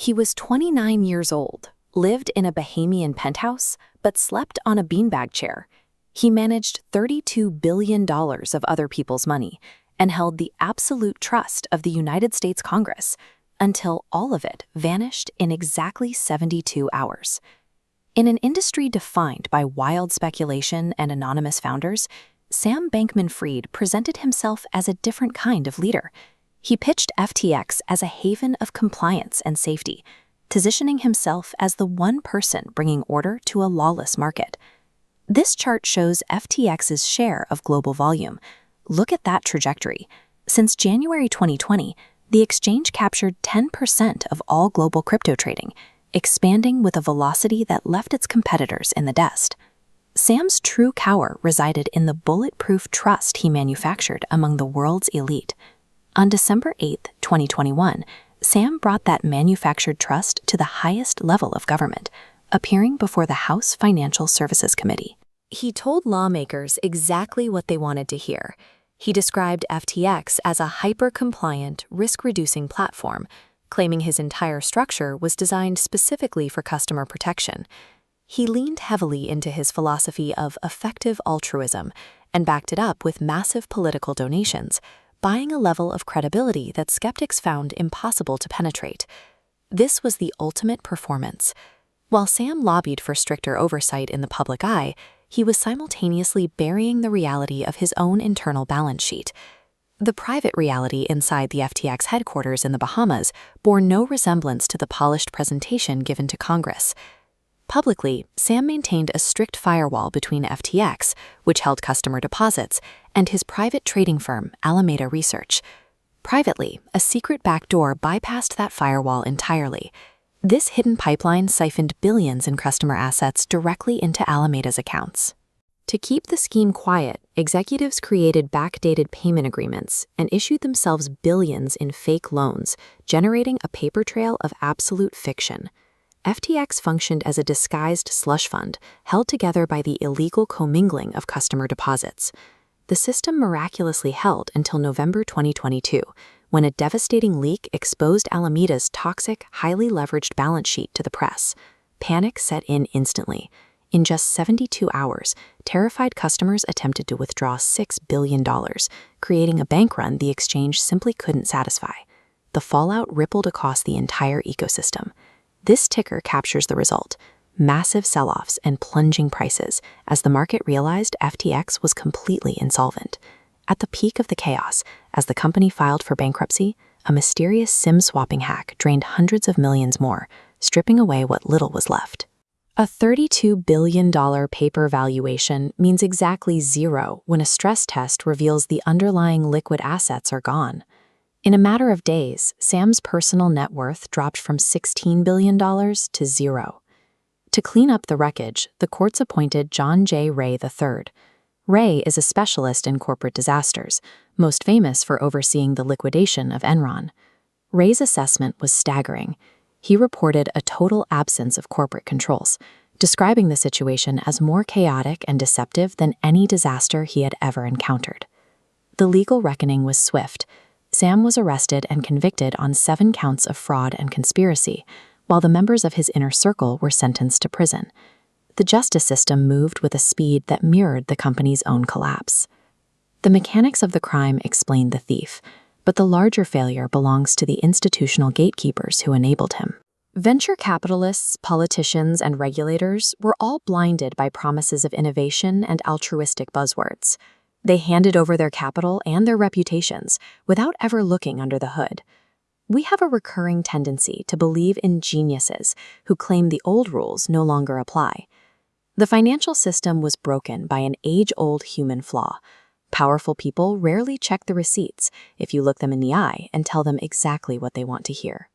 He was 29 years old, lived in a Bahamian penthouse, but slept on a beanbag chair. He managed $32 billion of other people's money and held the absolute trust of the United States Congress until all of it vanished in exactly 72 hours. In an industry defined by wild speculation and anonymous founders, Sam Bankman-Fried presented himself as a different kind of leader. He pitched FTX as a haven of compliance and safety, positioning himself as the one person bringing order to a lawless market. This chart shows FTX's share of global volume. Look at that trajectory. Since January 2020, the exchange captured 10% of all global crypto trading, expanding with a velocity that left its competitors in the dust. Sam's true power resided in the bulletproof trust he manufactured among the world's elite. On December 8, 2021, Sam brought that manufactured trust to the highest level of government, appearing before the House Financial Services Committee. He told lawmakers exactly what they wanted to hear. He described FTX as a hyper-compliant, risk-reducing platform, claiming his entire structure was designed specifically for customer protection. He leaned heavily into his philosophy of effective altruism and backed it up with massive political donations, buying a level of credibility that skeptics found impossible to penetrate. This was the ultimate performance. While Sam lobbied for stricter oversight in the public eye, he was simultaneously burying the reality of his own internal balance sheet. The private reality inside the FTX headquarters in the Bahamas bore no resemblance to the polished presentation given to Congress. Publicly, Sam maintained a strict firewall between FTX, which held customer deposits, and his private trading firm, Alameda Research. Privately, a secret backdoor bypassed that firewall entirely. This hidden pipeline siphoned billions in customer assets directly into Alameda's accounts. To keep the scheme quiet, executives created backdated payment agreements and issued themselves billions in fake loans, generating a paper trail of absolute fiction. FTX functioned as a disguised slush fund, held together by the illegal commingling of customer deposits. The system miraculously held until November 2022, when a devastating leak exposed Alameda's toxic, highly leveraged balance sheet to the press. Panic set in instantly. In just 72 hours, terrified customers attempted to withdraw $6 billion, creating a bank run the exchange simply couldn't satisfy. The fallout rippled across the entire ecosystem. This ticker captures the result: massive sell-offs and plunging prices as the market realized FTX was completely insolvent. At the peak of the chaos, as the company filed for bankruptcy, a mysterious SIM-swapping hack drained hundreds of millions more, stripping away what little was left. A $32 billion paper valuation means exactly zero when a stress test reveals the underlying liquid assets are gone. In a matter of days, Sam's personal net worth dropped from $16 billion to zero. To clean up the wreckage, the courts appointed John J. Ray III. Ray is a specialist in corporate disasters, most famous for overseeing the liquidation of Enron. Ray's assessment was staggering. He reported a total absence of corporate controls, describing the situation as more chaotic and deceptive than any disaster he had ever encountered. The legal reckoning was swift. Sam was arrested and convicted on 7 counts of fraud and conspiracy, while the members of his inner circle were sentenced to prison. The justice system moved with a speed that mirrored the company's own collapse. The mechanics of the crime explained the thief, but the larger failure belongs to the institutional gatekeepers who enabled him. Venture capitalists, politicians, and regulators were all blinded by promises of innovation and altruistic buzzwords. They handed over their capital and their reputations without ever looking under the hood. We have a recurring tendency to believe in geniuses who claim the old rules no longer apply. The financial system was broken by an age-old human flaw. Powerful people rarely check the receipts if you look them in the eye and tell them exactly what they want to hear.